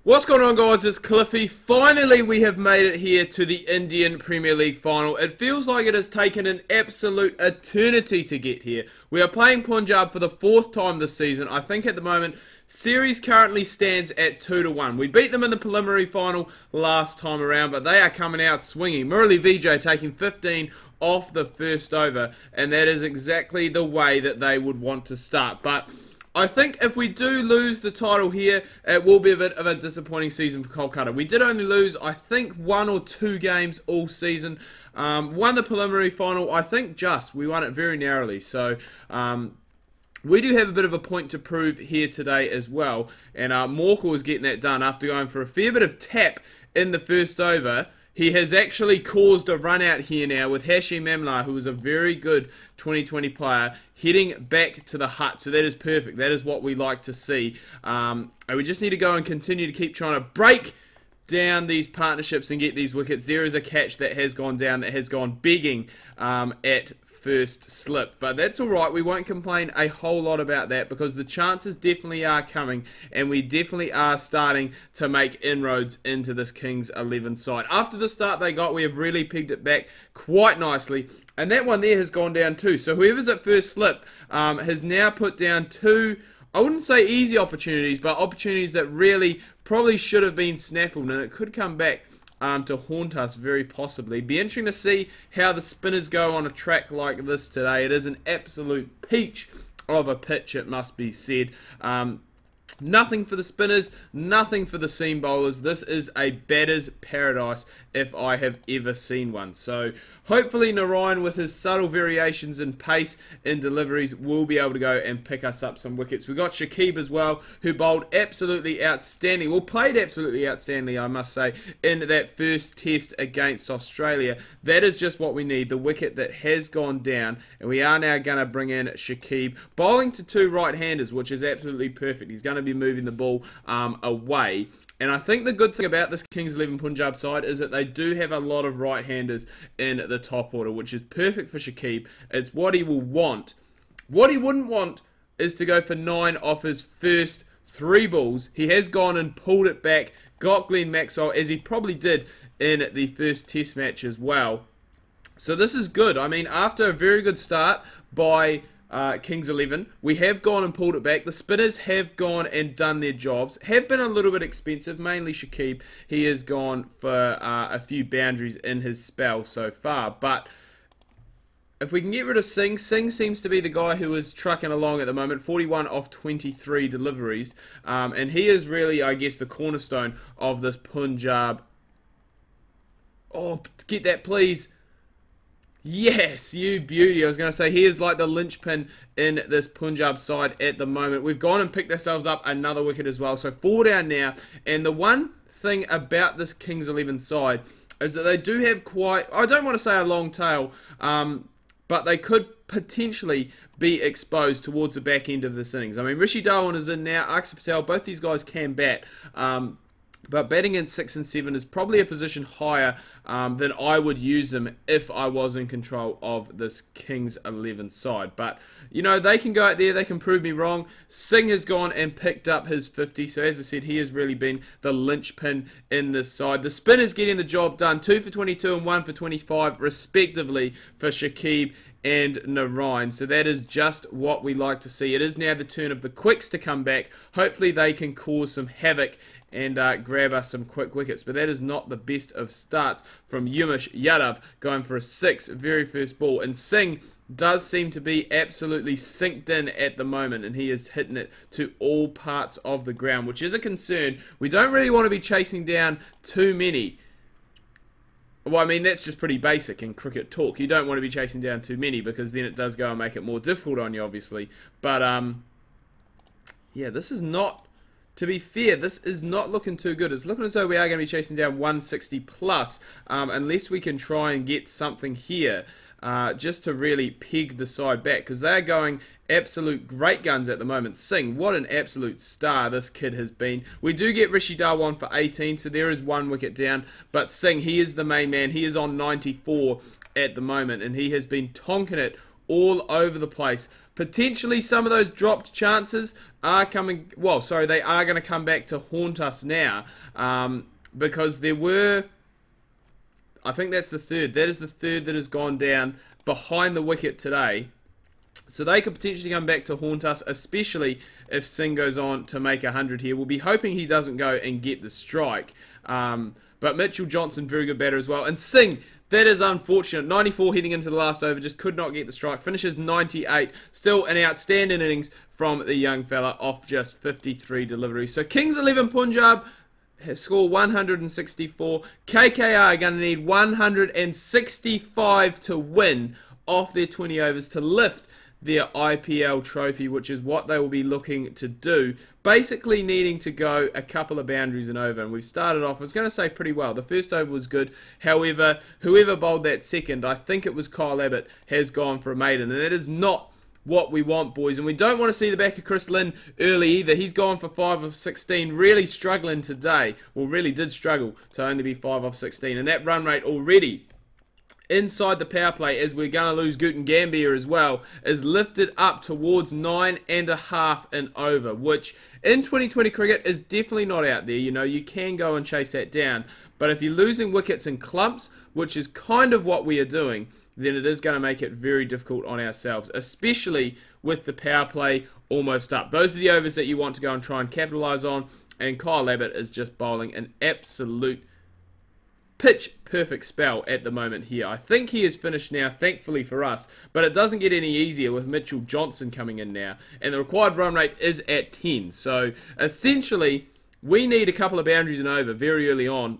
What's going on, guys? It's Cliffy. Finally, we have made it here to the Indian Premier League final. It feels like it has taken an absolute eternity to get here. We are playing Punjab for the fourth time this season. I think at the moment, series currently stands at 2-1. We beat them in the preliminary final last time around, but they are coming out swinging. Murali Vijay taking 15 off the first over, and that is exactly the way that they would want to start. But I think if we do lose the title here, it will be a bit of a disappointing season for Kolkata. We did only lose, I think, 1 or 2 games all season. Won the preliminary final, I think we won it very narrowly. So we do have a bit of a point to prove here today as well. And Morkel is getting that done after going for a fair bit of tap in the first over. He has actually caused a run out here now with Hashim Amla, who is a very good 2020 player, heading back to the hut. So that is perfect. That is what we like to see. And we just need to go and continue to keep trying to break down these partnerships and get these wickets. There is a catch that has gone down, that has gone begging at first slip, but that's alright. We won't complain a whole lot about that because the chances definitely are coming, and we definitely are starting to make inroads into this Kings 11 side. After the start they got, we have really pegged it back quite nicely, and that one there has gone down too. So whoever's at first slip has now put down 2, I wouldn't say easy opportunities, but opportunities that really probably should have been snaffled, and it could come back to haunt us very possibly. Be interesting to see how the spinners go on a track like this today. It is an absolute peach of a pitch, it must be said. Nothing for the spinners, nothing for the seam bowlers. This is a batter's paradise if I have ever seen one. So hopefully Narayan, with his subtle variations in pace and deliveries, will be able to go and pick us up some wickets. We've got Kxip as well, who bowled absolutely outstanding, well, played absolutely outstandingly, I must say, in that first test against Australia. That is just what we need, the wicket that has gone down, and we are now going to bring in Kxip, bowling to 2 right-handers, which is absolutely perfect. He's going to be moving the ball away. And I think the good thing about this Kings XI Punjab side is that they do have a lot of right-handers in the top order, which is perfect for Kxip. It's what he will want. What he wouldn't want is to go for 9 off his first 3 balls. He has gone and pulled it back, got Glenn Maxwell, as he probably did in the first test match as well. So this is good. I mean, after a very good start by Kings 11, we have gone and pulled it back. The spinners have gone and done their jobs, have been a little bit expensive, mainly Kxip. He has gone for a few boundaries in his spell so far, but if we can get rid of Singh seems to be the guy who is trucking along at the moment, 41 off 23 deliveries, and he is really, I guess, the cornerstone of this Punjab. Oh, get that please. Yes, you beauty. I was going to say, he is like the linchpin in this Punjab side at the moment. We've gone and picked ourselves up another wicket as well. So 4 down now. And the one thing about this Kings 11 side is that they do have quite, I don't want to say a long tail, but they could potentially be exposed towards the back end of this innings. I mean, Rishi Dhawan is in now, Kxip Patel, both these guys can bat. But batting in 6 and 7 is probably a position higher than I would use them if I was in control of this Kings 11 side. But, you know, they can go out there, they can prove me wrong. Singh has gone and picked up his 50. So, as I said, he has really been the linchpin in this side. The spinners getting the job done. 2 for 22 and 1 for 25, respectively, for Kxip and Narayan. So that is just what we like to see. It is now the turn of the quicks to come back. Hopefully they can cause some havoc and grab us some quick wickets. But that is not the best of starts from Umesh Yadav, going for a 6, very first ball. And Singh does seem to be absolutely synced in at the moment, and he is hitting it to all parts of the ground, which is a concern. We don't really want to be chasing down too many. Well, I mean, that's just pretty basic in cricket talk. You don't want to be chasing down too many because then it does go and make it more difficult on you, obviously. But, yeah, this is not, to be fair, this is not looking too good. It's looking as though we are going to be chasing down 160 plus, unless we can try and get something here. Just to really peg the side back, because they're going absolute great guns at the moment. Singh, what an absolute star this kid has been. We do get Rishi Dhawan for 18, so there is 1 wicket down, but Singh, he is the main man. He is on 94 at the moment, and he has been tonking it all over the place Potentially some of those dropped chances are coming, well, sorry, they are going to come back to haunt us now, because there were, I think that's the third. That is the third that has gone down behind the wicket today. So they could potentially come back to haunt us, especially if Singh goes on to make 100 here. We'll be hoping he doesn't go and get the strike. But Mitchell Johnson, very good batter as well. And Singh, that is unfortunate. 94 heading into the last over, just could not get the strike. Finishes 98. Still an outstanding innings from the young fella off just 53 deliveries. So Kings XI Punjab score 164. KKR are going to need 165 to win off their 20 overs to lift their IPL trophy, which is what they will be looking to do. Basically needing to go a couple of boundaries and over. And we've started off, I was going to say pretty well. The first over was good. However, whoever bowled that second, I think it was Kyle Abbott, has gone for a maiden. And that is not what we want, boys. And we don't want to see the back of Chris Lynn early either. He's gone for 5 of 16, really struggling today. Well, really did struggle to only be 5 of 16. And that run rate already inside the power play, as we're going to lose Guten Gambier as well, is lifted up towards 9.5 and over, which in 2020 cricket is definitely not out there. You know, you can go and chase that down. But if you're losing wickets in clumps, which is kind of what we are doing, then it is going to make it very difficult on ourselves, especially with the power play almost up. Those are the overs that you want to go and try and capitalise on, and Kyle Abbott is just bowling an absolute pitch perfect spell at the moment here. I think he is finished now, thankfully for us, but it doesn't get any easier with Mitchell Johnson coming in now, and the required run rate is at 10. So essentially, we need a couple of boundaries and over very early on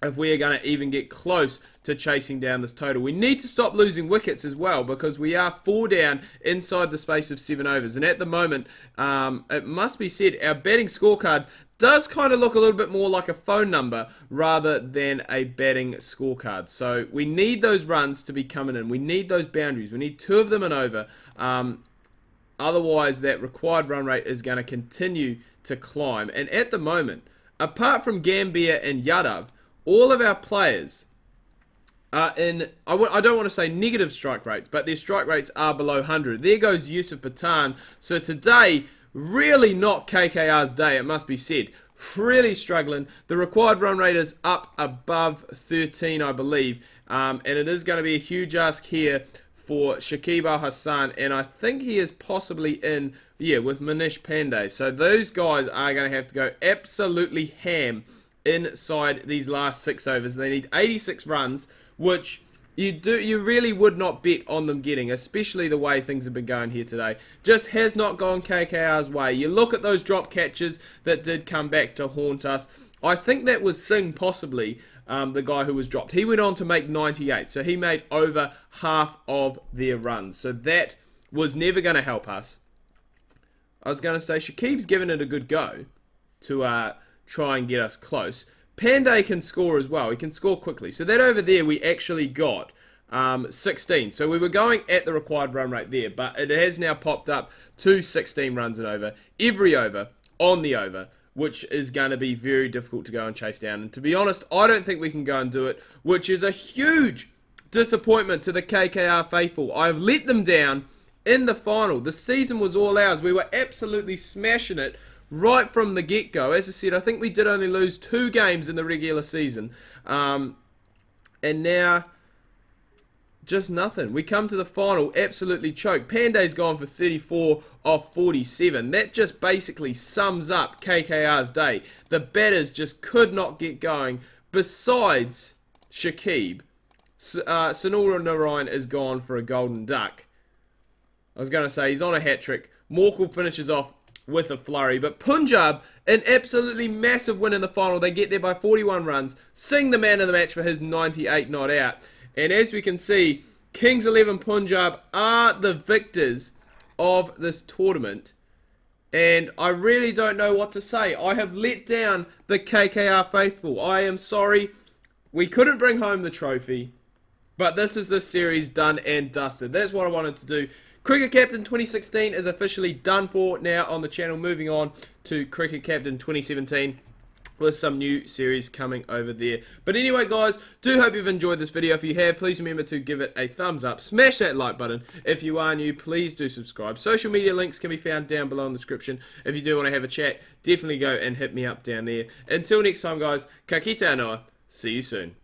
if we are going to even get close to chasing down this total. We need to stop losing wickets as well, because we are 4 down inside the space of 7 overs. And at the moment, it must be said, our batting scorecard does kind of look a little bit more like a phone number rather than a batting scorecard. So we need those runs to be coming in. We need those boundaries. We need 2 of them and over. Otherwise, that required run rate is going to continue to climb. And at the moment, apart from Gambier and Yadav, all of our players are in, I don't want to say negative strike rates, but their strike rates are below 100. There goes Yusuf Pathan. So today, really not KKR's day, it must be said. Really struggling. The required run rate is up above 13, I believe. And it is going to be a huge ask here for Shakib Al Hassan. And I think he is possibly in, yeah, with Manish Pandey. So those guys are going to have to go absolutely ham inside these last 6 overs. They need 86 runs, which you really would not bet on them getting, especially the way things have been going here today. Just has not gone KKR's way. You look at those drop catches that did come back to haunt us. I think that was Singh, possibly, the guy who was dropped. He went on to make 98, so he made over half of their runs. So that was never going to help us. I was going to say, Shakib's given it a good go to try and get us close. Pandey can score as well. He can score quickly. So that over there, we actually got 16. So we were going at the required run rate there, but it has now popped up to 16 runs and over. Every over on the over, which is going to be very difficult to go and chase down. And to be honest, I don't think we can go and do it, which is a huge disappointment to the KKR faithful. I've let them down in the final. The season was all ours. We were absolutely smashing it right from the get-go. As I said, I think we did only lose 2 games in the regular season. And now, just nothing. We come to the final, absolutely choked. Pandey's gone for 34 off 47. That just basically sums up KKR's day. The batters just could not get going. Besides Shakib, Sunil Narayan is gone for a golden duck. I was going to say, he's on a hat-trick. Morkel finishes off with a flurry. But Punjab, an absolutely massive win in the final. They get there by 41 runs. Singh, the man of the match, for his 98 not out. And as we can see, Kings XI Punjab are the victors of this tournament. And I really don't know what to say. I have let down the KKR faithful. I am sorry. We couldn't bring home the trophy. But this is the series done and dusted. That's what I wanted to do. Cricket Captain 2016 is officially done for now on the channel. Moving on to Cricket Captain 2017. with some new series coming over there. But anyway, guys, do hope you've enjoyed this video. If you have, please remember to give it a thumbs up. Smash that like button. If you are new, please do subscribe. Social media links can be found down below in the description. If you do want to have a chat, definitely go and hit me up down there. Until next time, guys, ka kite anō. See you soon.